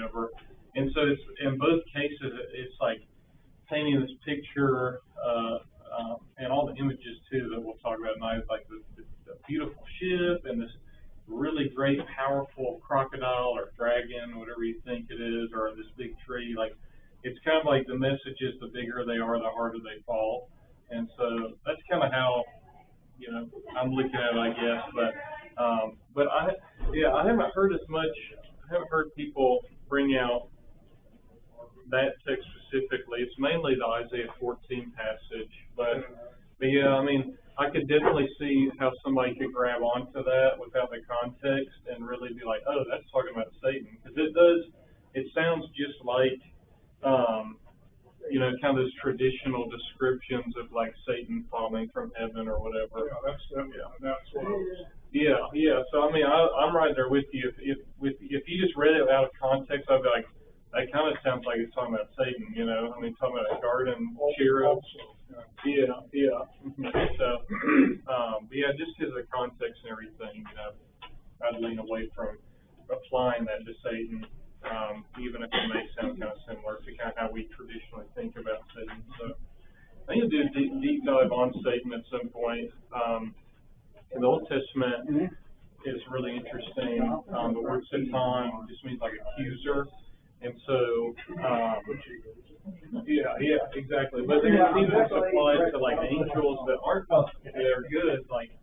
whatever. And so it's, in both cases, it's like painting this picture, and all the images too that we'll talk about tonight, like the beautiful ship and this really great, powerful crocodile or dragon, whatever you think it is, or this big tree. Like, it's kind of like the messages, the bigger they are, the harder they fall. And so that's kind of how, I'm looking at it, I guess. But I haven't heard as much. I haven't heard people bring out that text specifically. It's mainly the Isaiah 14 passage, but yeah, I mean, I could definitely see how somebody could grab onto that without the context and really be like, oh, that's talking about Satan, because it sounds just like, kind of those traditional descriptions of like Satan falling from heaven or whatever. That's what I was. Yeah. So I mean, I'm right there with you. If you just read it out of context, I'd be like, that kind of sounds like it's talking about Satan, I mean, talking about a garden cherub. Yeah. So, just because of the context and everything, I'd lean away from applying that to Satan, even if it may sound kind of similar to kind of how we traditionally think about Satan. So, I need to do a deep dive on Satan at some point. In the Old Testament is really interesting. The word Satan just means like accuser. And so, exactly. But then it's even applied to like angels that aren't, they're good, like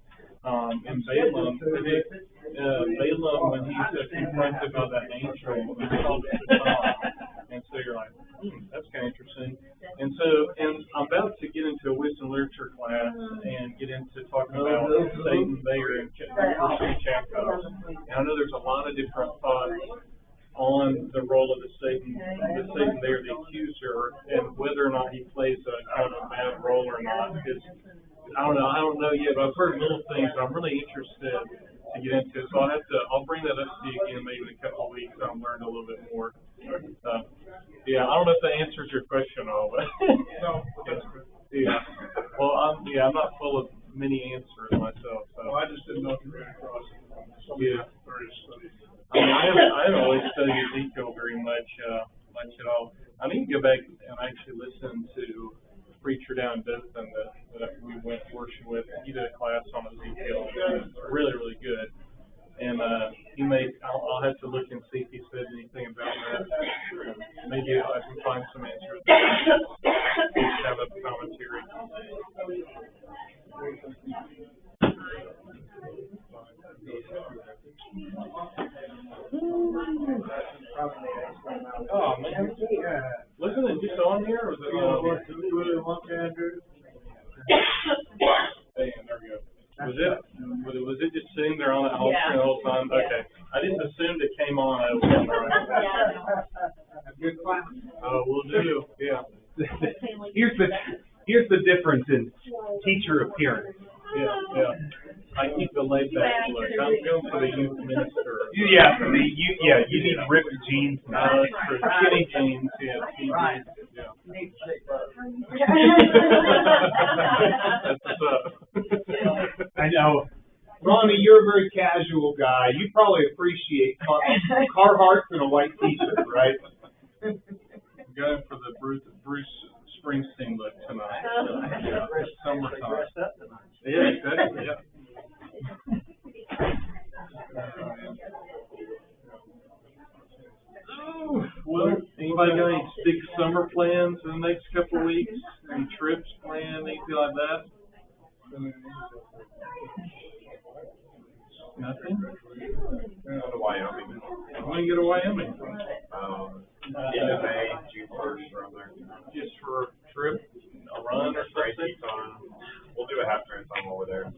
in Balaam. Balaam, when he's confronted by that angel, he's called Satan. And so you're like, that's kind of interesting. And I'm about to get into a wisdom literature class and get into talking about Satan there in the first two chapters. And I know there's a lot of different thoughts on the role of the Satan there, the accuser, and whether or not he plays a kind of a bad role or not. Because I don't know yet, but I've heard little things. I'm really interested to get into it. So I'll bring that up to you again maybe in a couple of weeks. I'll learn a little bit more. I don't know if that answers your question at all, but No, that's good. yeah. Well, I'm not full of many answers myself. So I just didn't know if you ran across it from some of the various studies. I mean, I haven't really studied Ezekiel very much at all. I need to go back and actually listen to the preacher down in Dothan that we went worship with. He did a class on Ezekiel. It was really, really good. And I'll have to look and see if he said anything about that. Maybe I can find some answers. Just have a commentary. Oh man, wasn't it just on here, or was it on here? Hey, there we go. Was it just sitting there on that home screen the whole time? Okay, I just assumed it came on. Good class. Oh, we'll do. Yeah. Here's the difference in teacher appearance. Yeah. I keep the laid back look. I'm going for the youth minister. You need ripped jeans. Skinny jeans. Yeah. That's what's up. I know. Ronnie, you're a very casual guy. You probably appreciate Carhartts and a white t-shirt, right? I'm going for the Bruce Springsteen look tonight. Summertime. Yeah, exactly. Yeah. Well, anybody got any big summer plans in the next couple of weeks? Any trips planned, anything like that? Nothing? Go to Wyoming. When you go to Wyoming? End of May, June 1st, around there. Just for a trip, a run or something? We'll do a half marathon while we're there.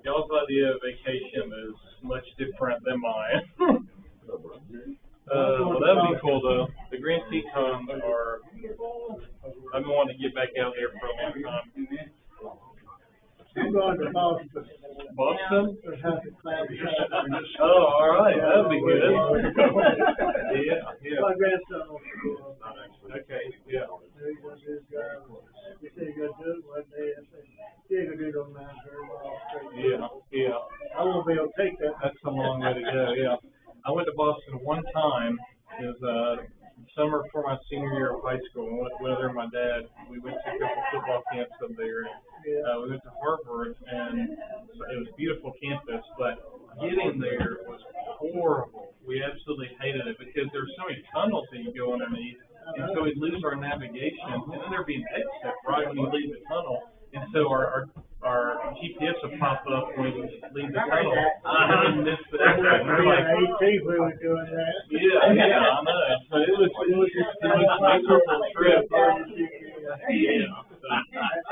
Y'all's idea of vacation is much different than mine. Well, that would be cool though. The Grand Tetons are. I've been wanting to get back out there for a long time. I'm going to Boston. Boston? Oh, all right. That would be good. Yeah. My grandson will Okay. Yeah. You say you're going to do it one day. I say, you're going to do it on Mount Vernon. Yeah. I won't be able to take that. That's a long way to go. Yeah. I went to Boston one time. It was summer before my senior year of high school, went there with my dad. We went to a couple football camps up there. We went to Harvard, and it was a beautiful campus, but getting there was horrible. We absolutely hated it because there were so many tunnels that you go underneath, and so we'd lose our navigation, and then there'd be an exit right when you leave the tunnel, and so our GPS would pop up when we leave the tunnel, and we missed the exit. And we're like, we were doing that. yeah, I know. So it was just the most miserable trip. Yeah. So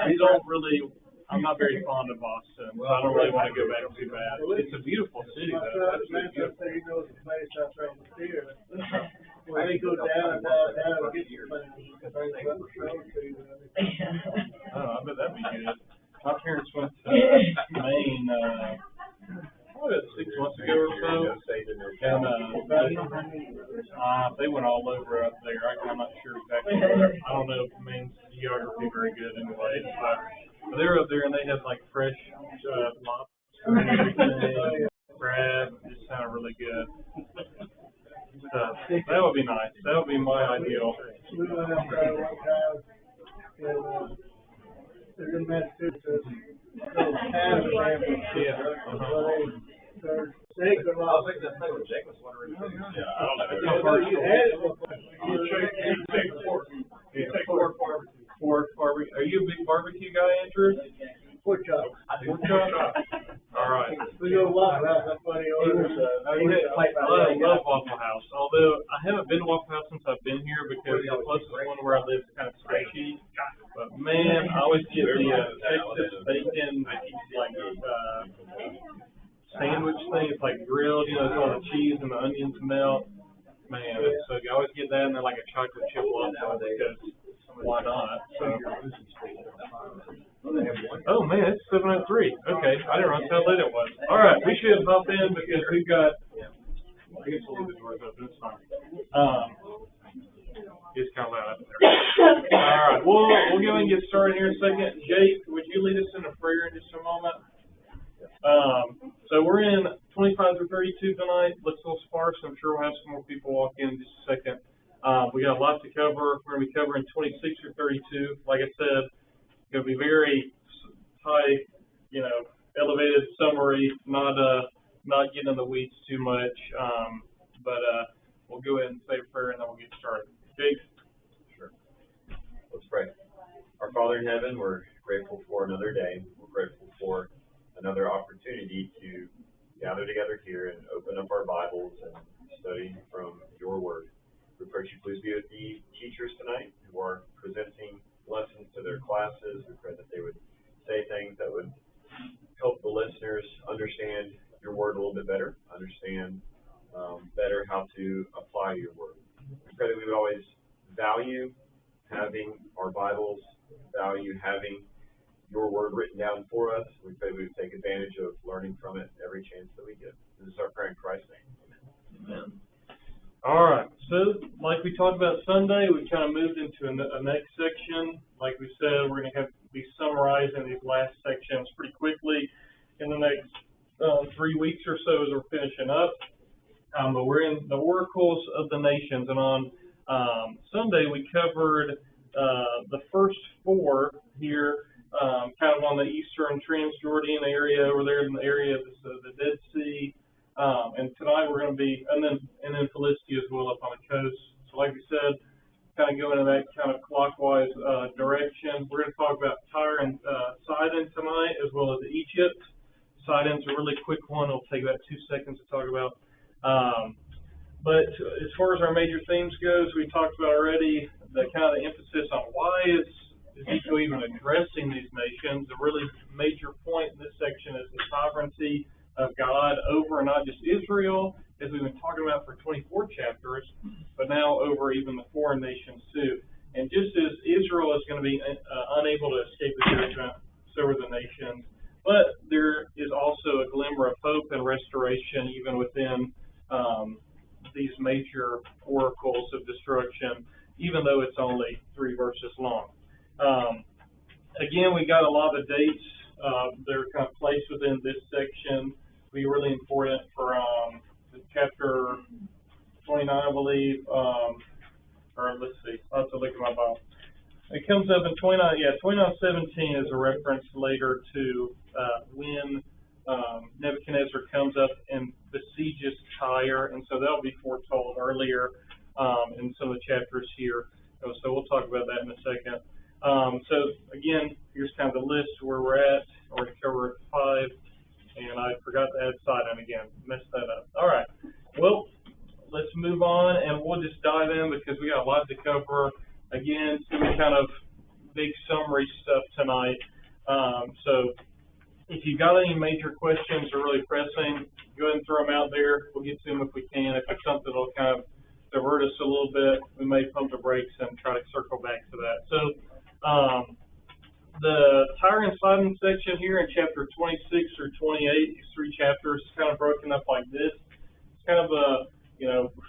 we don't really. I'm not very fond of Boston, so I don't really want to go back too bad. It's a beautiful city, though. He knows the place out there in the theater. When they go down and get your things, Oh, I bet that'd be good. My parents went to Maine, probably about 6 months ago or so, and they went all over up there. I'm not sure exactly. I don't know if Maine's geography very good anyway, but they were up there and they had like fresh lobster and everything, crab. It just sounded really good. So that would be nice. That would be my ideal. We went up there one time, and they're in Massachusetts. They could not. Jake was wondering. Yeah, I How far you had it Pork barbecue. Are you a big barbecue guy, Andrew? pork chop. Pork chop? All right. We go Waffle House. That's funny. I love Waffle House. Although I haven't been to Waffle House since I've been here because the closest one where I live is kind of sketchy. But man, I always get the Texas bacon sandwich thing. It's like grilled, it's all the cheese and the onions melt. Man, it's so good. I always get that and then like a chocolate chip waffle because why not? So. Oh man, it's 7:03. Okay, I didn't realize how late it was. All right, we should hop in because we've got. I guess we'll leave the doors open. It's fine. It's kind of loud up there. All right, we'll go and get started here in a second. Jake, would you lead us in a prayer in just a moment? So we're in 25 through 32 tonight. Looks a little sparse. I'm sure we'll have some more people walk in just a second. We got a lot to cover. We're going to be covering 26 through 32. Like I said, it's going to be very high, elevated summary, not getting in the weeds too much. But we'll go ahead and say a prayer and then we'll get started. Jake? Sure. Let's pray. Our Father in heaven, we're grateful for another day. We're grateful for another opportunity to gather together here and open up our Bibles and study from your word. We pray you please be with the teachers tonight who are presenting lessons to their classes. We pray that they would say things that would help the listeners understand your word a little bit better, understand better how to apply your word. We pray that we would always value having our Bibles, value having your word written down for us. We pray we would take advantage of learning from it every chance that we get. This is our prayer in Christ's name. Amen. All right. So, like we talked about Sunday, we kind of moved into a next section. Like we said, we're going to be summarizing these last sections pretty quickly in the next 3 weeks or so as we're finishing up. But we're in the oracles of the nations, and on Sunday we covered the first 4 here. Kind of on the eastern Transjordan area over there in the area of the Dead Sea, and tonight we're going to be, and then Philistia as well up on the coast. So like we said, kind of going in that kind of clockwise direction. We're going to talk about Tyre and Sidon tonight, as well as Egypt. Sidon's a really quick one. It'll take about 2 seconds to talk about. But as far as our major themes goes, we talked about already the kind of the emphasis on why is Ezekiel even addressing these nations. A really major point in this section is the sovereignty of God over not just Israel, as we've been talking about for 24 chapters, but now over even the foreign nations too. And just as Israel is going to be unable to escape the judgment, so are the nations. But there is also a glimmer of hope and restoration even within these major oracles of destruction, even though it's only 3 verses long. Again, we got a lot of the dates that are kind of placed within this section. Be really important for chapter 29, I believe, or let's see, I'll have to look at my Bible. It comes up in 29:17 is a reference later to when Nebuchadnezzar comes up and besieges Tyre, and so that'll be foretold earlier in some of the chapters here. So we'll talk about that in a second. So again, here's kind of the list where we're at. We're covered 5, and I forgot to add Sidon again. Messed that up. All right. Well, let's move on, and we'll just dive in because we got a lot to cover. Again, it's going to be kind of big summary stuff tonight. So if you've got any major questions or really pressing, go ahead and throw them out there. We'll get to them if we can. If it's something that'll kind of divert us a little bit, we may pump the brakes and try to circle back to that. So the Tyre and Sidon section here in chapter 26 through 28, these 3 chapters, is kind of broken up like this. It's kind of a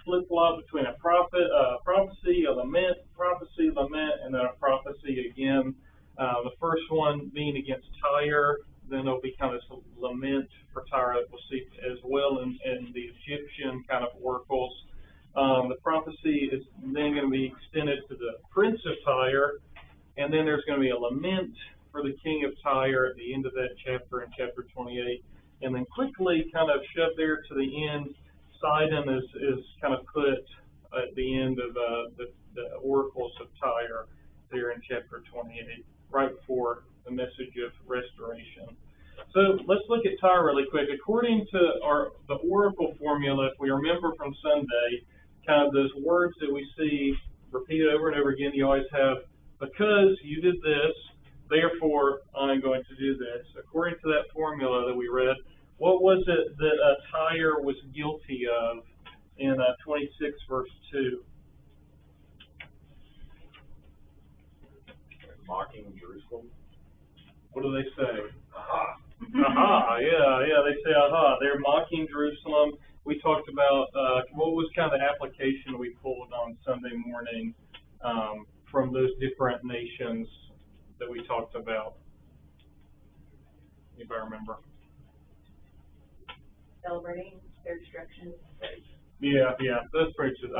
flip-flop between a prophecy, a lament, prophecy, lament, and then a prophecy again. The first one being against Tyre, then there'll be kind of some lament for Tyre that we'll see as well in the Egyptian kind of oracles. The prophecy is then going to be extended to the prince of Tyre, and then there's going to be a lament for the king of Tyre at the end of that chapter in chapter 28. And then quickly kind of shoved there to the end, Sidon is kind of put at the end of the oracles of Tyre there in chapter 28, right before the message of restoration. So let's look at Tyre really quick. According to the oracle formula, if we remember from Sunday, kind of those words that we see repeated over and over again, you always have, because you did this, therefore I'm going to do this. According to that formula that we read, what was it that Tyre was guilty of in 26 verse 2? Mocking Jerusalem. What do they say? Aha. Aha, yeah, they say aha. They're mocking Jerusalem. We talked about what was kind of the application we pulled on Sunday morning from those different nations that we talked about. If I remember. Celebrating their destruction. Yeah, that's pretty. Just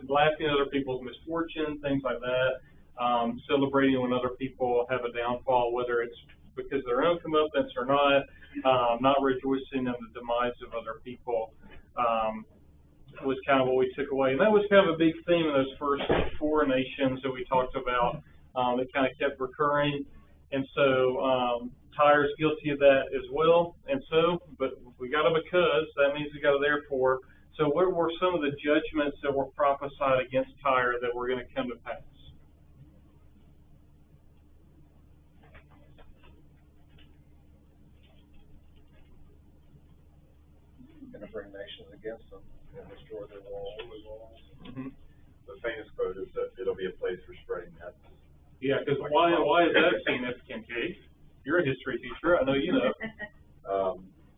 laughing at other people's misfortune, things like that. Celebrating when other people have a downfall, whether it's because of their own comeuppance or not rejoicing in the demise of other people. Was kind of what we took away, and that was kind of a big theme in those first 4 nations that we talked about. That kind of kept recurring, and so Tyre's guilty of that as well. And so, but we got a because, that means we got a therefore. So what were some of the judgments that were prophesied against Tyre that were going to come to pass? Going to bring nations against them and destroy their walls. Mm-hmm. The famous quote is that it'll be a place for spreading nets. Yeah, because why is that significant, Kate? You're a history teacher. I know you know.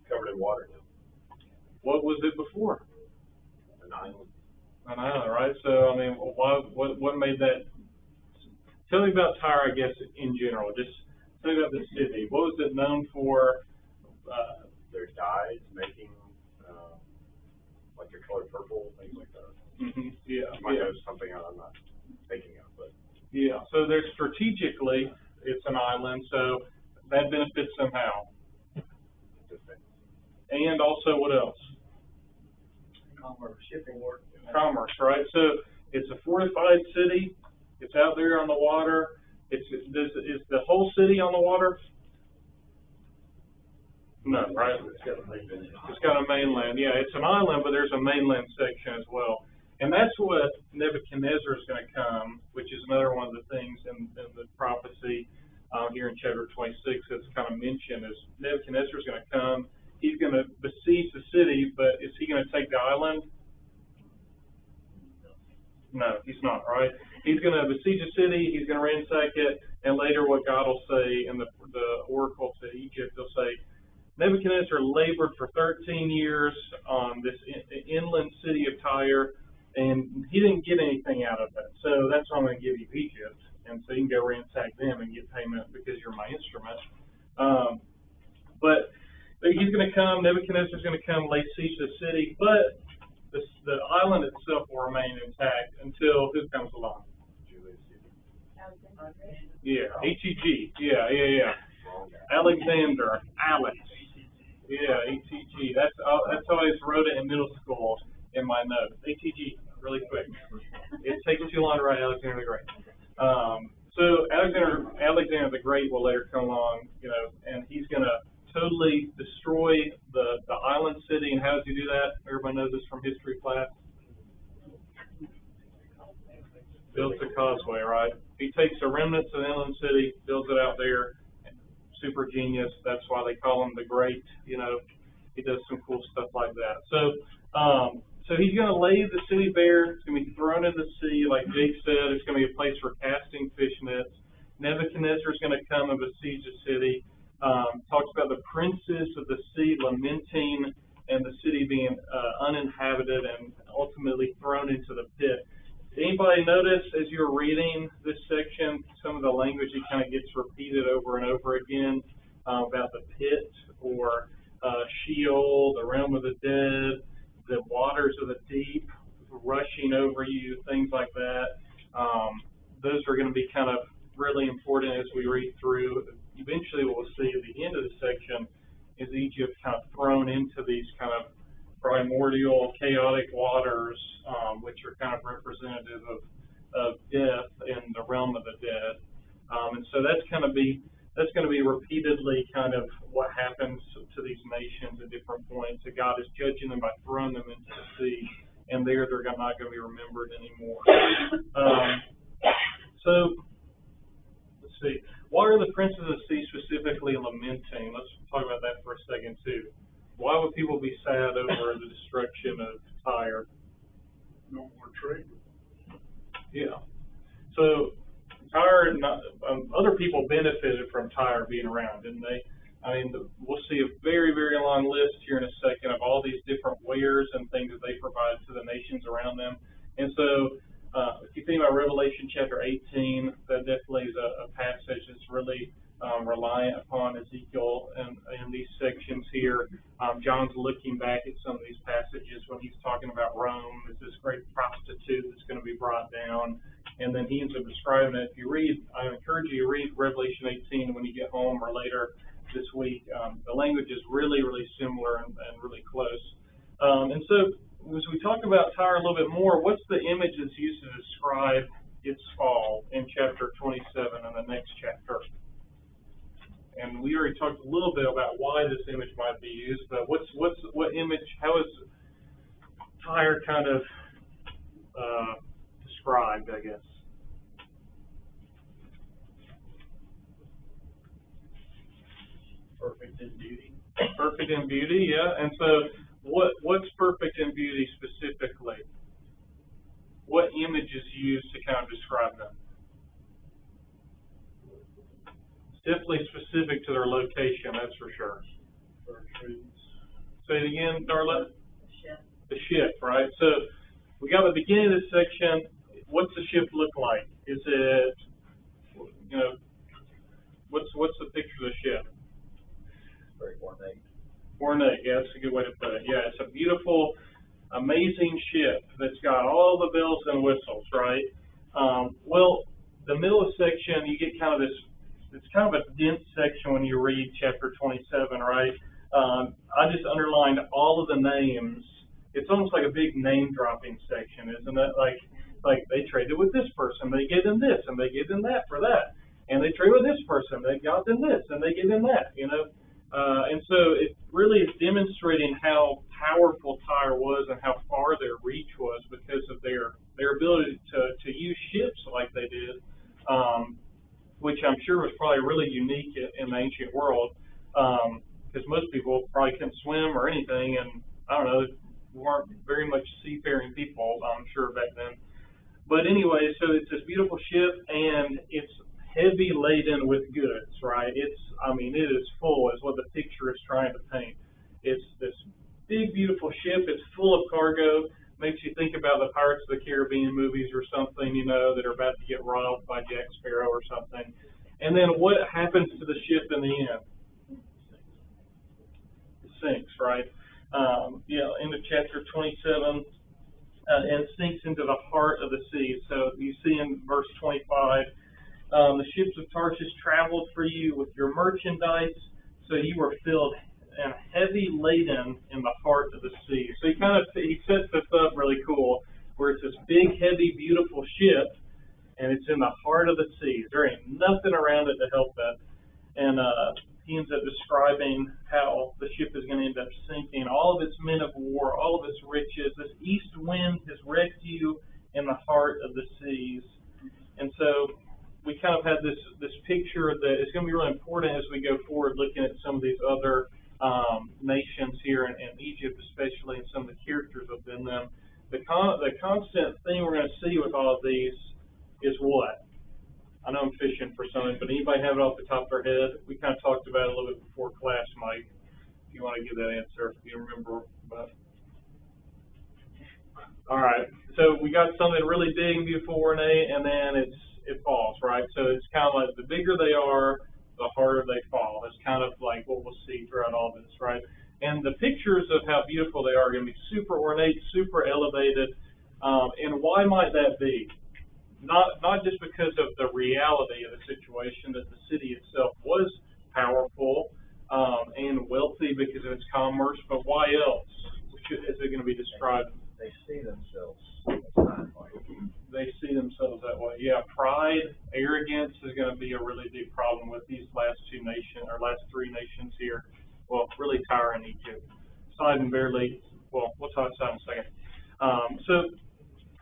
Covered in water now. What was it before? An island. An island, right? So, I mean, what made that? Tell me about Tyre, I guess, in general. Just tell me about the city. What was it known for? Their dyes making like a color purple, things like that. Mm-hmm. Yeah. You might know something I'm not thinking of, but. Yeah, so there's strategically, it's an island, so that benefits them how? And also what else? Commerce, shipping work. Commerce, right? So it's a fortified city. It's out there on the water. Is the whole city on the water? No, right? It's got a mainland. Yeah, it's an island, but there's a mainland section as well. And that's what Nebuchadnezzar is going to come, which is another one of the things in the prophecy here in chapter 26 that's kind of mentioned is Nebuchadnezzar is going to come. He's going to besiege the city, but is he going to take the island? No, he's not, right? He's going to besiege the city, he's going to ransack it, and later what God will say in the oracle to Egypt, he'll say, Nebuchadnezzar labored for 13 years on this inland city of Tyre, and he didn't get anything out of it. So that's why I'm going to give you Egypt. And so you can go ransack them and get payment because you're my instrument. But he's going to come, Nebuchadnezzar's going to come, lay siege to the city. But the island itself will remain intact until who comes along? Yeah, HEG. Yeah. Alexander, Alex. Yeah, HEG. That's how I just wrote it in middle school in my notes. HEG, really quick. It takes too long to write Alexander the Great. So Alexander the Great will later come along, and he's going to totally destroy the island city. And how does he do that? Everybody knows this from history class. Builds a causeway, right? He takes the remnants of the inland city, builds it out there. Super genius. That's why they call him the Great. He does some cool stuff like that. So he's going to lay the city bare. It's going to be thrown in the sea, like Jake said. It's going to be a place for casting fish nets. Nebuchadnezzar is going to come and besiege the city. Talks about the princes of the sea lamenting and the city being uninhabited and ultimately thrown into the pit. Anybody notice as you're reading this section, some of the language that kind of gets repeated over and over again about the pit or Sheol, the realm of the dead, the waters of the deep rushing over you, things like that. Those are going to be kind of really important as we read through. Eventually what we'll see at the end of the section is Egypt kind of thrown into these kind of primordial, chaotic waters, which are kind of representative of death and the realm of the dead. And so that's going to be repeatedly kind of what happens to these nations at different points. That God is judging them by throwing them into the sea, and they're not going to be remembered anymore. So let's see. Why are the princes of the sea specifically lamenting? Let's talk about that for a second too. Why would people be sad over the destruction of Tyre? No more trade. Yeah. So Tyre, other people benefited from Tyre being around, didn't they? I mean, we'll see a very, very long list here in a second of all these different wares and things that they provide to the nations around them. And so if you think about Revelation chapter 18, that definitely is a passage that's really reliant upon Ezekiel and these sections here. John's looking back at some of these passages when he's talking about Rome as this great prostitute that's going to be brought down. And then he ends up describing it. If you read, I encourage you to read Revelation 18 when you get home or later this week. The language is really, really similar and really close. And so as we talk about Tyre a little bit more, what's the image that's used to describe its fall in chapter 27 and the next chapter? And we already talked a little bit about why this image might be used, but what image, how is Tyre kind of described, I guess? Perfect in beauty. Perfect in beauty, yeah. And so what's perfect in beauty specifically? What image is used to kind of describe them? Definitely specific to their location, that's for sure. Say it again, Darla. The ship, right? So we got the beginning of this section. What's the ship look like? Is it, what's the picture of the ship? Very ornate. Ornate, yeah, that's a good way to put it. Yeah, it's a beautiful, amazing ship that's got all the bells and whistles, right? Well, the middle section, you get kind of this. It's kind of a dense section when you read chapter 27, right? I just underlined all of the names. It's almost like a big name-dropping section, isn't it? Like they traded with this person, they gave them this, and they gave them that for that. And they traded with this person, they got them this, and they gave them that, And so it really is demonstrating how powerful Tyre was and how far their reach was because of their ability to use ships like they did. Which I'm sure was probably really unique in the ancient world, because most people probably couldn't swim or anything, and I don't know, weren't very much seafaring people, I'm sure, back then. But anyway, so it's this beautiful ship, and it's heavy laden with goods, right? It is full, is what the picture is trying to paint. It's this big, beautiful ship. It's full of cargo. Makes you think about the Pirates of the Caribbean movies or something, that are about to get robbed by Jack Sparrow or something. And then what happens to the ship in the end? It sinks, right? Into chapter 27, and sinks into the heart of the sea. So you see in verse 25, the ships of Tarshish traveled for you with your merchandise, so you were filled and heavy laden in the heart of the sea. So he sets this up really cool, where it's this big, heavy, beautiful ship, and it's in the heart of the sea. There ain't nothing around it to help that. And he ends up describing how the ship is going to end up sinking. All of its men of war, all of its riches. This east wind has wrecked you in the heart of the seas. And so we kind of had this picture that is going to be really important as we go forward, looking at some of these other nations here, and Egypt especially, and some of the characters within them. The constant thing we're going to see with all of these is what? I know I'm fishing for something, but anybody have it off the top of their head? We kind of talked about it a little bit before class, Mike. If you want to give that answer, if you remember. But all right, so we got something really big and beautiful, ornate, and then it falls, right? So it's kind of like the bigger they are, the harder they fall. That's kind of like what we'll see throughout all this, right? And the pictures of how beautiful they are going to be super ornate, super elevated. And why might that be? Not just because of the reality of the situation, that the city itself was powerful and wealthy because of its commerce, but why else is it going to be described? They see themselves that way. They see themselves that way. Yeah, pride, arrogance is going to be a really big problem with these last three nations here. Well, really Tyre and Egypt. Sidon barely. Well, we'll talk about Sidon in a second.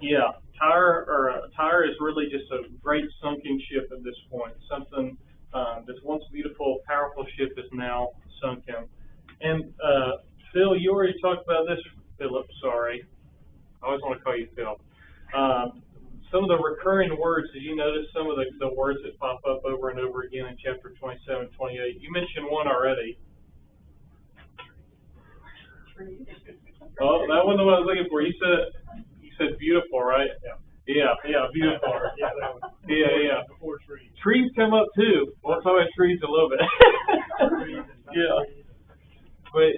Yeah, Tyre is really just a great sunken ship at this point. Something this once beautiful, powerful ship is now sunken. And Phil, you already talked about this. Philip, sorry. I always want to call you Phil. Some of the recurring words, did you notice some of the words that pop up over and over again in chapter 27, 28? You mentioned one already. Oh, that wasn't the one I was looking for. You said beautiful, right? Yeah, beautiful. Yeah. Before trees. Trees come up too. We'll talk about trees a little bit. Yeah. But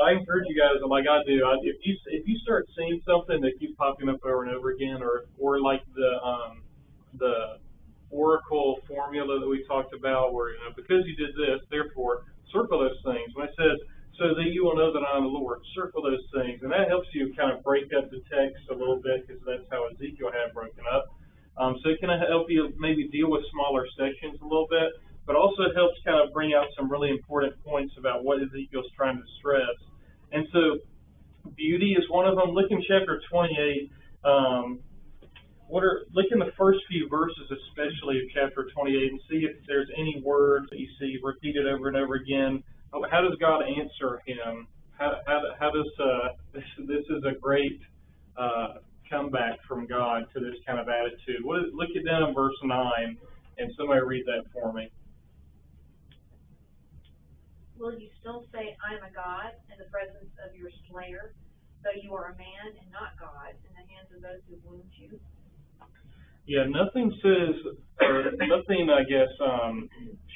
I encourage you guys, like I do, if you start seeing something that keeps popping up over and over again, or like the oracle formula that we talked about, where because you did this, therefore circle those things. When it says, so that you will know that I am the Lord, circle those things, and that helps you kind of break up the text a little bit, because that's how Ezekiel had broken up. So it can help you maybe deal with smaller sections a little bit, but also helps kind of bring out some really important points about what Ezekiel's trying to stress. And so beauty is one of them. Look in chapter 28. Look in the first few verses, especially of chapter 28, and see if there's any words that you see repeated over and over again. How does God answer him? How does this is a great comeback from God to this kind of attitude. Look at down in verse 9, and somebody read that for me. Will you still say, I am a God, in the presence of your slayer, though you are a man and not God, in the hands of those who wound you? Yeah, nothing says, or nothing, I guess,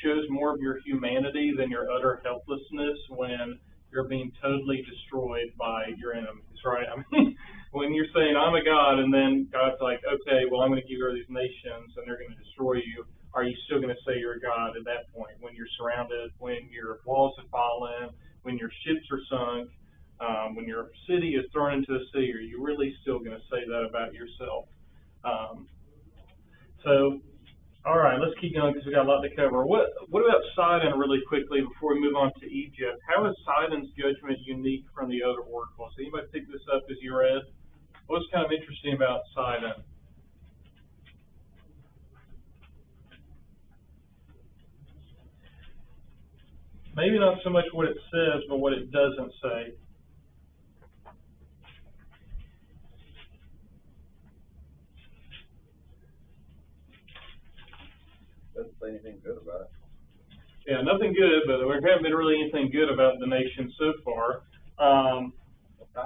shows more of your humanity than your utter helplessness when you're being totally destroyed by your enemies, right? I mean, when you're saying, I'm a God, and then God's like, okay, well, I'm going to give you all these nations, and they're going to destroy you. Are you still going to say you're a God at that point? When you're surrounded, when your walls have fallen, when your ships are sunk, when your city is thrown into the sea, are you really still going to say that about yourself? So, all right, let's keep going because we got a lot to cover. What about Sidon really quickly before we move on to Egypt? How is Sidon's judgment unique from the other oracles? Anybody pick this up as you read? What's kind of interesting about Sidon? Maybe not so much what it says, but what it doesn't say. Doesn't say anything good about it. Yeah, nothing good, but there haven't been really anything good about the nation so far. Tyre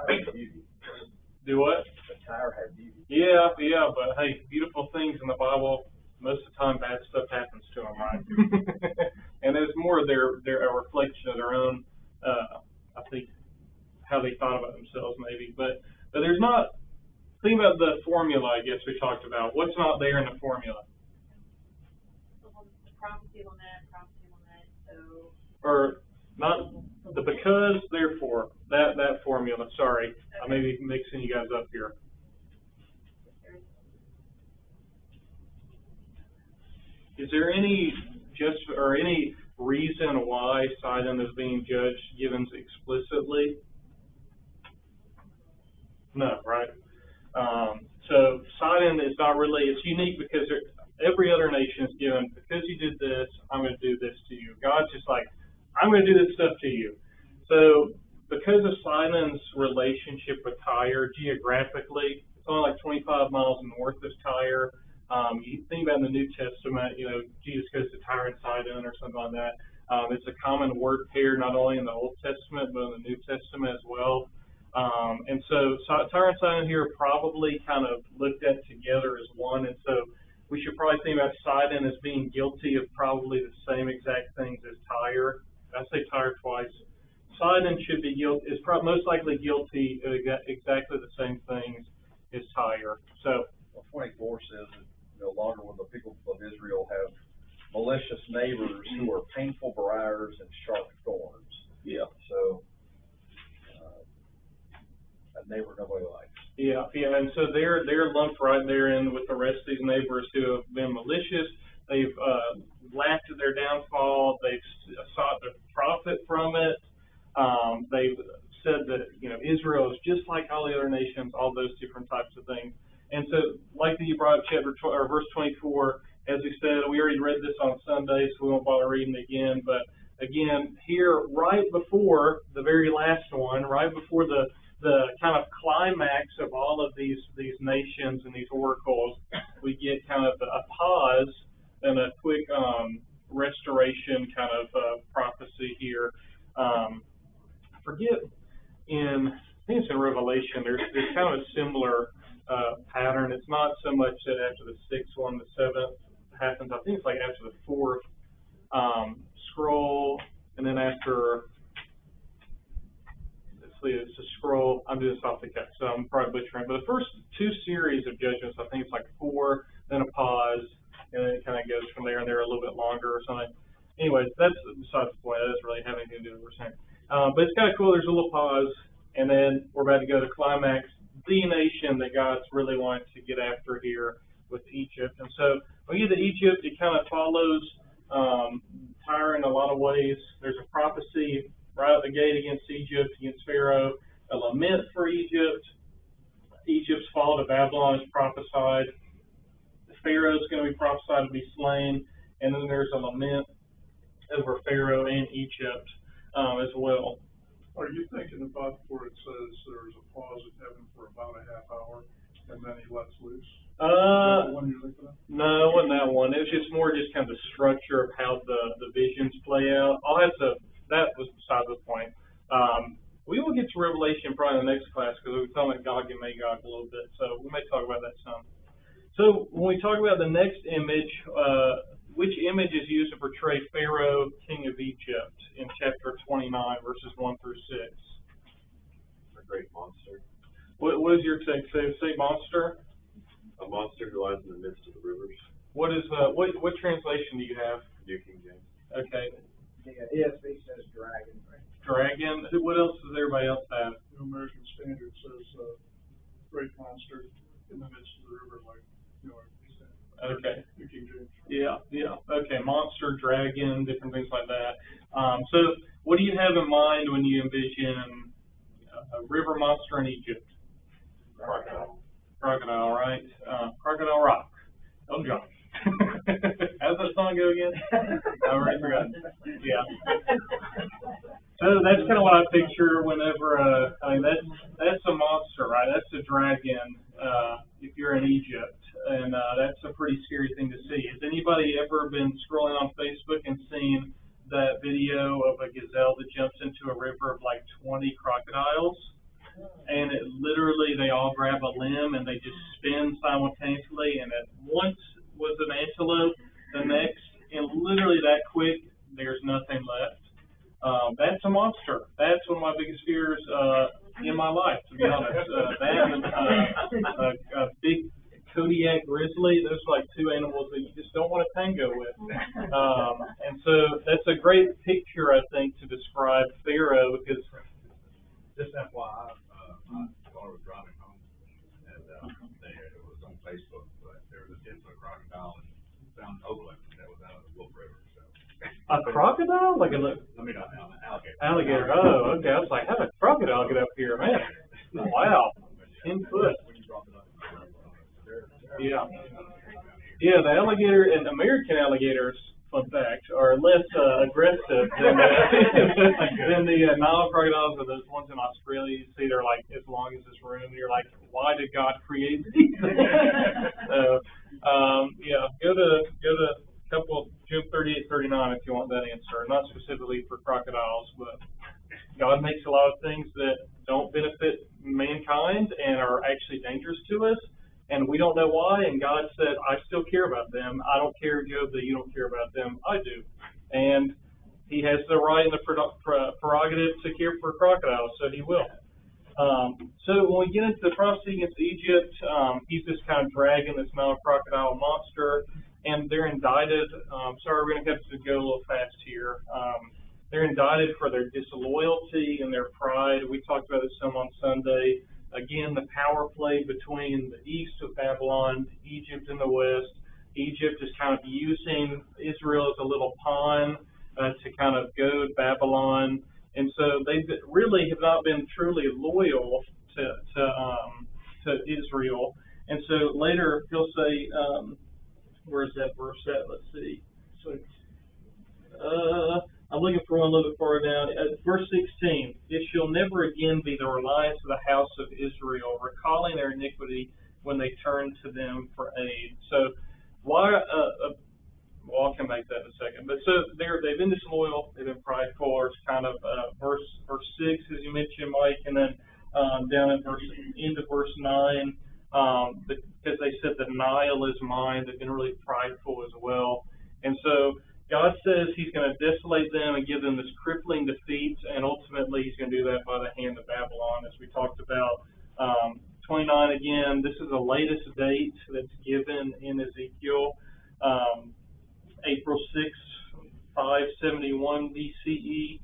had beauty. Do what? The Tyre had beauty. Yeah, but hey, beautiful things in the Bible, most of the time bad stuff happens to them, right? And it's more of their a reflection of their own, I think, how they thought about themselves maybe. But there's not we talked about. What's not there in the formula? The prophecy lament, so. Or not the because, therefore, that formula. Sorry, I may be mixing you guys up here. Is there any any reason why Sidon is being judged given explicitly? No, right? So Sidon is not really, it's unique because every other nation is given, because you did this, I'm going to do this to you. God's just like, I'm going to do this stuff to you. So because of Sidon's relationship with Tyre, geographically, it's only like 25 miles north of Tyre. You think about in the New Testament, Jesus goes to Tyre and Sidon or something like that. It's a common word pair not only in the Old Testament, but in the New Testament as well. And so Tyre and Sidon here are probably kind of looked at together as one. And so we should probably think about Sidon as being guilty of probably the same exact things as Tyre. I say Tyre twice. Sidon should be is most likely guilty of exactly the same things as Tyre. So, 24 says that no longer will the people of Israel have malicious neighbors who are painful briars and sharp thorns. Yeah. So, a neighbor nobody likes. Yeah, and so they're lumped right there in with the rest of these neighbors who have been malicious. They've laughed at their downfall. They've sought to profit from it. They've said that Israel is just like all the other nations, all those different types of things. And so, like you brought up verse 24, as we said, we already read this on Sunday, so we won't bother reading it again. But again, here, right before the very last one, right before the kind of climax of all of these nations and these oracles, we get kind of a pause and a quick restoration kind of prophecy here. I forget I think it's in Revelation. There's kind of a similar pattern. It's not so much that after the sixth one, the seventh happens. I think it's like after the fourth scroll, and then after. It's a scroll. I'm doing this off the cuff, so I'm probably butchering. But the first two series of judgments, I think it's like 4, then a pause, and then it kind of goes from there, and they're a little bit longer or something. Anyways, that's besides the point. That doesn't really have anything to do with what we're saying. But it's kind of cool. There's a little pause, and then we're about to go to climax, the nation that God's really wanting to get after here with Egypt. And so when you get to Egypt, it kind of follows Tyre in a lot of ways. There's a prophecy right out the gate against Egypt, against Pharaoh, a lament for Egypt. Egypt's fall to Babylon is prophesied. Pharaoh's going to be prophesied to be slain, and then there's a lament over Pharaoh and Egypt as well. Are you thinking about where it says there's a pause in heaven for about a half hour, and then he lets loose? Is that the one you're thinking of? No, it wasn't that one. It was just more just kind of the structure of how the visions play out. That was beside the point. We will get to Revelation probably in the next class because we're talking about Gog and Magog a little bit, so we may talk about that some. So when we talk about the next image, which image is used to portray Pharaoh, king of Egypt, in chapter 29, verses 1 through 6? A great monster. What is your text say? Say monster? A monster who lies in the midst of the rivers. What translation do you have? New King James. Okay. Yeah, ESV says dragon. Right? Dragon. What else does everybody else have? The American Standard says great monster in the midst of the river, like Okay. New King James. Yeah. Okay. Monster, dragon, different things like that. So what do you have in mind when you envision a river monster in Egypt? Crocodile, right? Crocodile Rock. Oh, John. How's that song go again? I already forgot. Yeah. So that's kind of what I picture whenever, that's a monster, right? That's a dragon, if you're in Egypt. And that's a pretty scary thing to see. Has anybody ever been scrolling on Facebook and seen that video of a gazelle that jumps into a river of like 20 crocodiles? And it literally, they all grab a limb and they just spin simultaneously. And at once was an antelope, the next, and literally that quick, there's nothing left. That's a monster. That's one of my biggest fears in my life, to be honest. That and a big Kodiak grizzly. Those are like two animals that you just don't want to tango with. And so that's a great picture, I think, to describe Pharaoh, because Just FYI, my daughter was driving home, and it was on Facebook, but there was a 10-foot crocodile found in Oakland that was out of the Wolf River. So a crocodile, like an alligator. alligator. Oh, okay. I was like, how did a crocodile get up here, man? Wow, 10 foot. Yeah. Yeah, the alligator and American alligators, fun fact, are less aggressive than the Nile crocodiles or those ones in Australia. You see, they're like as long as this room. And you're like, why did God create these? So, yeah, go to couple June 38, 39 if you want that answer. Not specifically for crocodiles, but God makes a lot of things that don't benefit mankind and are actually dangerous to us. And we don't know why, and God said, I still care about them. I don't care, Job, that you don't care about them. I do. And he has the right and the prerogative to care for crocodiles, so he will. So when we get into the prophecy against Egypt, he's just kind of dragging this Nile crocodile monster, and they're indicted. Sorry, we're going to have to go a little fast here. They're indicted for their disloyalty and their pride. We talked about this some on Sunday. Again, the power play between the east of Babylon, Egypt in the west. Egypt is kind of using Israel as a little pawn to kind of goad Babylon. And so they really have not been truly loyal to Israel. And so later he'll say, where's that verse at? Let's see. I'm looking for one a little bit further down. Verse 16, it shall never again be the reliance of the house of Israel, recalling their iniquity when they turn to them for aid. So why, well, I'll come back to that in a second. But so they've been disloyal, they've been prideful, or it's kind of verse 6, as you mentioned, Mike, and then down in end of verse 9, because they said the Nile is mine, they've been really prideful as well. And so God says he's going to desolate them and give them this crippling defeat, and ultimately he's going to do that by the hand of Babylon, as we talked about. 29 again, this is the latest date that's given in Ezekiel, April 6, 571 BCE,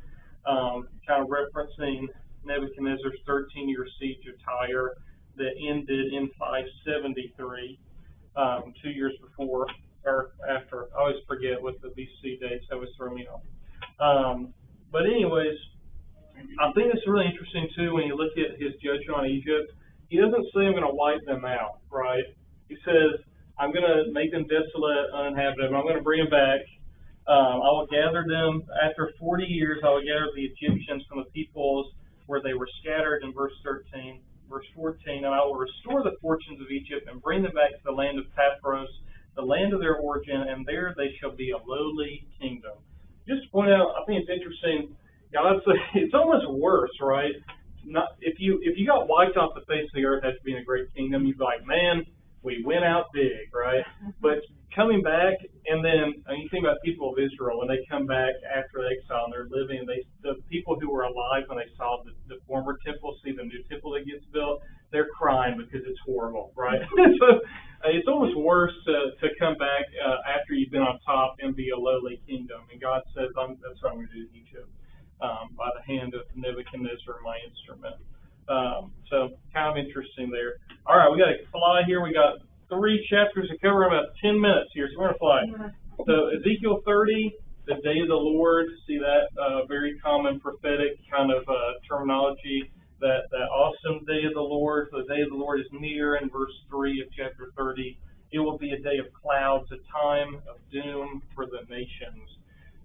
kind of referencing Nebuchadnezzar's 13-year siege of Tyre that ended in 573, 2 years before. Or after. I always forget what the BC dates. That was throwing me off. But anyways, I think it's really interesting too when you look at his judgment on Egypt. He doesn't say I'm going to wipe them out, right? He says I'm going to make them desolate, uninhabited. I'm going to bring them back. I will gather them after 40 years. I will gather the Egyptians from the peoples where they were scattered in verse 13. Verse 14, and I will restore the fortunes of Egypt and bring them back to the land of Pathros, the land of their origin, and there they shall be a lowly kingdom. Just to point out, I think it's interesting. God says it's almost worse, right? Not if you got wiped off the face of the earth after being a great kingdom, you'd be like, man, we went out big, right? But coming back, and then you think about people of Israel when they come back after exile and they're living. The people who were alive when they saw the former temple, see the new temple that gets built, they're crying because it's horrible, right? So it's almost worse to come back after you've been on top and be a lowly kingdom. And God says, that's what I'm going to do to Egypt by the hand of Nebuchadnezzar, my instrument. So kind of interesting there. All right, we got to fly here. We got 3 chapters to cover in about 10 minutes here, so we're going to fly. So Ezekiel 30, the day of the Lord. See that very common prophetic kind of terminology. That awesome day of the Lord. The day of the Lord is near in verse 3 of chapter 30. It will be a day of clouds, a time of doom for the nations.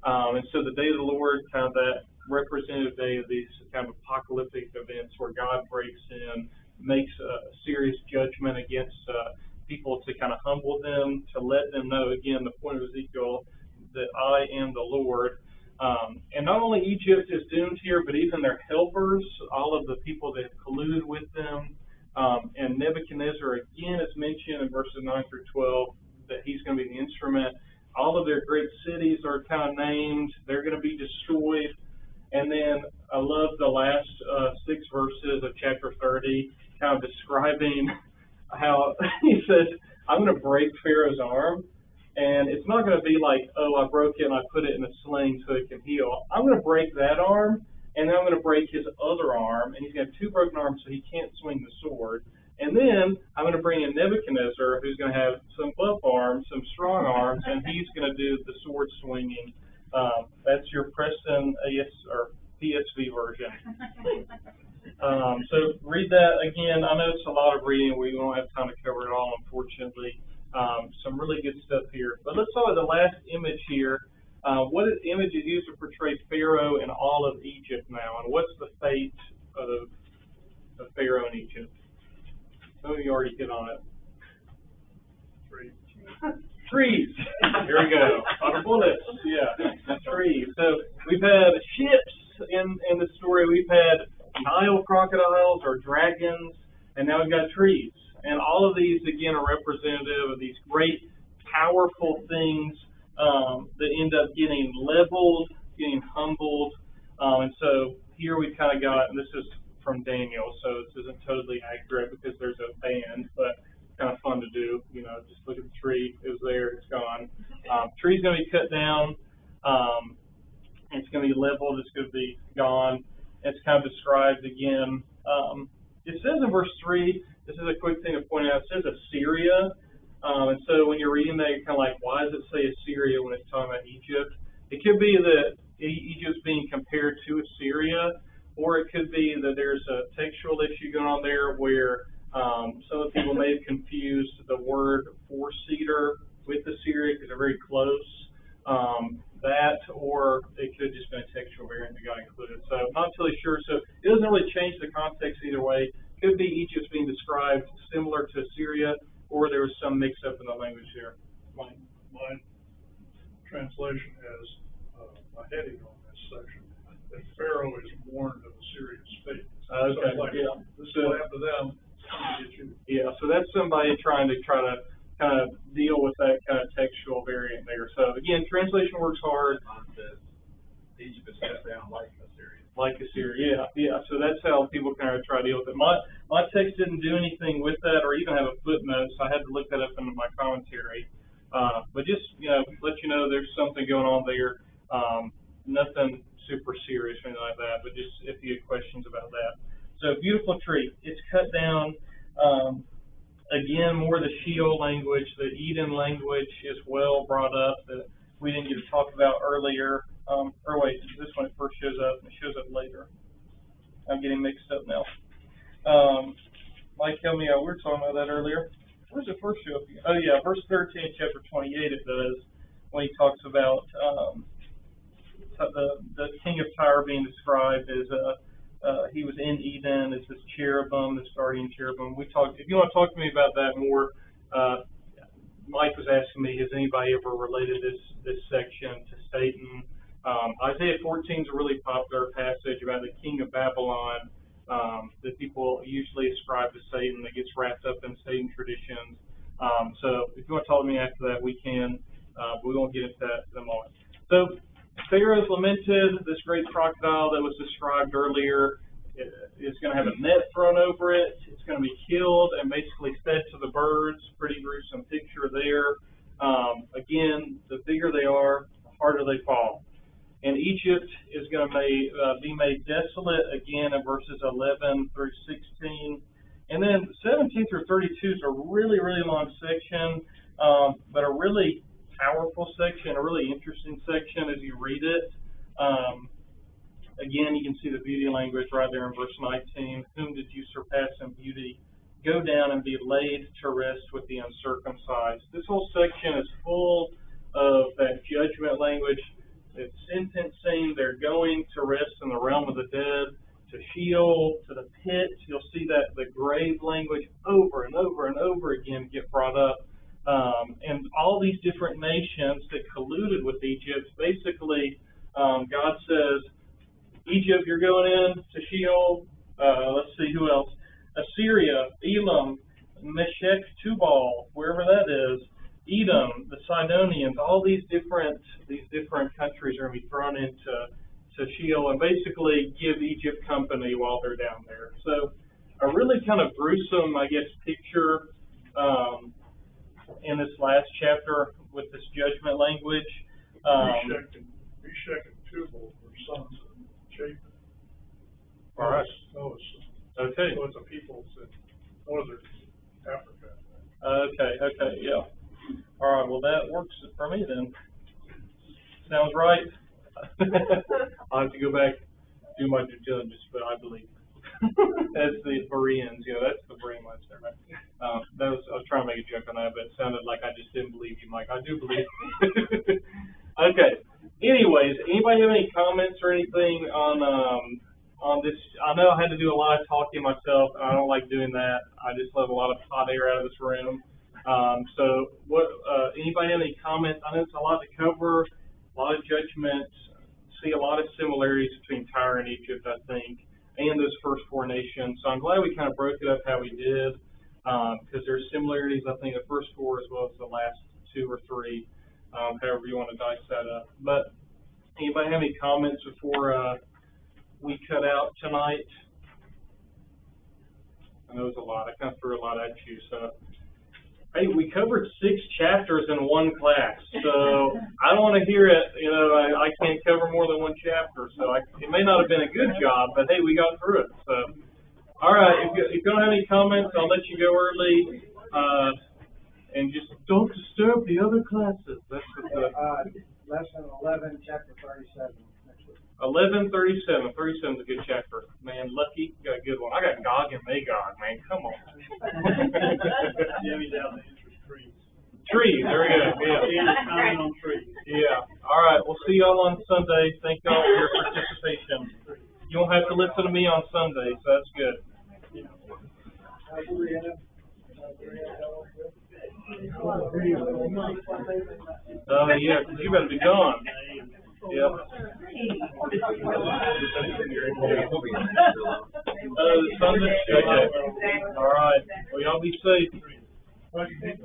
And so the day of the Lord, kind of that representative day of these kind of apocalyptic events where God breaks in, makes a serious judgment against people to kind of humble them, to let them know, again, the point of Ezekiel, that I am the Lord. And not only Egypt is doomed here, but even their helpers, all of the people that have colluded with them. And Nebuchadnezzar, again, is mentioned in verses 9 through 12, that he's going to be the instrument. All of their great cities are kind of named. They're going to be destroyed. And then I love the last 6 verses of chapter 30, kind of describing how he says, I'm going to break Pharaoh's arm. And it's not going to be like, oh, I broke it and I put it in a sling so it can heal. I'm going to break that arm, and then I'm going to break his other arm, and he's going to have two broken arms so he can't swing the sword. And then I'm going to bring in Nebuchadnezzar, who's going to have some buff arms, some strong arms, and he's going to do the sword swinging. That's your Preston or PSV version. So read that again. I know it's a lot of reading. We won't have time to cover it all, unfortunately. Some really good stuff here. But let's start with the last image here. What image is used to portray Pharaoh and all of Egypt now? And what's the fate of Pharaoh in Egypt? Some of you already hit on it. Trees. Here we go. On a bullet. Yeah. Trees. So we've had ships in the story. We've had Nile crocodiles or dragons, and now we've got trees. And all of these, again, are representative of these great, powerful things that end up getting leveled, getting humbled. And so here we kind of got, and this is from Daniel, so this isn't totally accurate because there's a band, but kind of fun to do. You know, just look at the tree. It was there. It's gone. Tree's going to be cut down. It's going to be leveled. It's going to be gone. It's kind of described again. It says in verse 3, this is a quick thing to point out, it says Assyria. And so when you're reading that, you're kind of like, why does it say Assyria when it's talking about Egypt? It could be that Egypt's being compared to Assyria, or it could be that there's a textual issue going on there where some of the people may have confused the word for cedar with Assyria because they're very close. That, or it could have just been a textual variant that got included. So I'm not totally sure. So it doesn't really change the context either way. Could be Egypt being described similar to Assyria, or there was some mix up in the language here. My translation has a heading on this section that Pharaoh is warned of Assyria's fate. Okay. So it's like, Yeah. this will happen to them. Get you. Yeah. So that's somebody trying to kind of deal with that kind of textual variant there. So again, translation works hard. Mine says Egypt is set down like Assyria. Like Assyria, yeah. So that's how people kind of try to deal with it. My text didn't do anything with that, or even have a footnote, so I had to look that up in my commentary. But just let you know there's something going on there. Nothing super serious or anything like that, but just if you had questions about that. So beautiful tree. It's cut down. Again, more of the Sheol language, the Eden language is well brought up that we didn't get to talk about earlier. Or wait, this one first shows up, and it shows up later. I'm getting mixed up now. Mike, help me out. We were talking about that earlier. Where's it first show up again? Oh, yeah, verse 13, chapter 28 it does, when he talks about the king of Tyre being described as he was in Eden as this cherubim, this guardian cherubim. If you want to talk to me about that more, Mike was asking me, has anybody ever related this section to Satan? Isaiah 14 is a really popular passage about the king of Babylon that people usually ascribe to Satan, that gets wrapped up in Satan traditions. So if you want to talk to me after that, we can, but we won't get into that in a moment. So Pharaoh's lamented, this great crocodile that was described earlier is going to have a net thrown over it. It's going to be killed and basically fed to the birds. Pretty gruesome picture there. Again, the bigger they are, the harder they fall. And Egypt is going to be made desolate again in verses 11 through 16. And then 17 through 32 is a really, really long section, but a really powerful section, a really interesting section as you read it. Again, you can see the beauty language right there in verse 19. Whom did you surpass in beauty? Go down and be laid to rest with the uncircumcised. This whole section is full of that judgment language. It's sentencing. They're going to rest in the realm of the dead, to Sheol, to the pit. You'll see that the grave language over and over and over again get brought up. And all these different nations that colluded with Egypt, basically, God says, Egypt, you're going in to Sheol. Let's see who else. Assyria, Elam, Meshech, Tubal, wherever that is, Edom, the Sidonians, all these different countries are going to be thrown into Sheol and basically give Egypt company while they're down there. So a really kind of gruesome, I guess, picture in this last chapter with this judgment language. Meshach and Tubal were sons of Japheth. All right. Okay. So it's a people in northern Africa. Okay, yeah. All right, well, that works for me then. Sounds right. I'll have to go back, do my due diligence, but I believe that's the Bereans, that's the Berean ones there, right? I was trying to make a joke on that, but it sounded like I just didn't believe you, Mike. I do believe you. Okay. Anyways, anybody have any comments or anything on this? I know I had to do a lot of talking myself, and I don't like doing that. I just let a lot of hot air out of this room. So, anybody have any comments? I know it's a lot to cover, a lot of judgments. See a lot of similarities between Tyre and Egypt, I think, and those first four nations. So I'm glad we kind of broke it up how we did, because there's similarities, I think, the first four as well as the last two or three, however you want to dice that up. But anybody have any comments before we cut out tonight? I know it was a lot. I kind of threw a lot at you, so. Hey, we covered 6 chapters in one class, so I don't want to hear it. I can't cover more than one chapter, so it may not have been a good job, but hey, we got through it. So, all right, if you don't have any comments, I'll let you go early, and just don't disturb the other classes. That's what the lesson 11, chapter 37. 11:37. 37 is a good chapter. Man, Lucky got a good one. I got Gog and Magog, man. Come on. Jimmy down the interest trees. Trees, there we go. Yeah. On trees. Yeah. All right. We'll see y'all on Sunday. Thank y'all for your participation. You won't have to listen to me on Sunday, so that's good. Yeah, 'cause you better be gone. Yep. Sunday? Okay. All right. Well, y'all be safe. Thanks, Ben.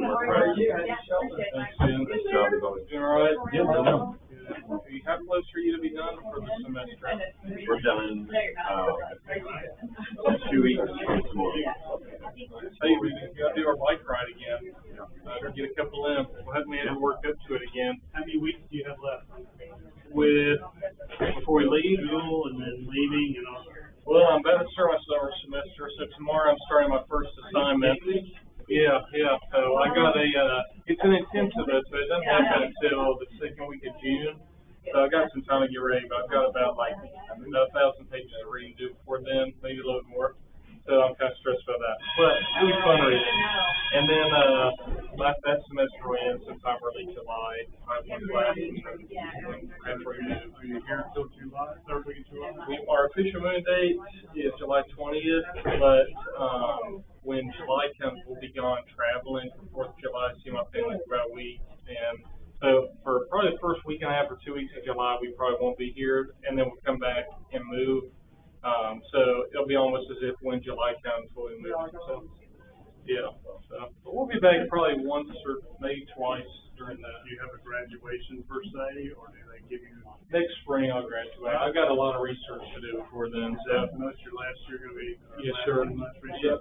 All right. How close are you to be done for the semester? We're done, 2 weeks from tomorrow. Hey, we gotta do our bike ride again. Better get a couple in. We'll have to work up to it again. How many weeks do you have left? Before we leave? School and then leaving and all. Well, I'm about to start my summer semester, so tomorrow I'm starting my first assignment. Yeah. So I got it's an intensive, so it doesn't happen until the second week of June. So I got some time to get ready, but I've got about 1,000 pages of reading to do before then, maybe a little more. So I'm kind of stressed about that. But it'll be fun reading. And then that semester will end sometime early July. I have one class. After we move. Are you here until July, third week of July? Our official moon date is July 20th, but when July comes, we'll be gone traveling for 4th of July, see my family for about a week. And so for probably the first week and a half or 2 weeks of July, we probably won't be here, and then we'll come back and move. So it'll be almost as if when July comes, we'll be moving. So, yeah. But we'll be back probably once or maybe twice during that. Do you have a graduation per se, or do they give you? Next spring I'll graduate. I've got a lot of research to do before then. So Most of your last year going to be. Yes, sir. Much research. Yep.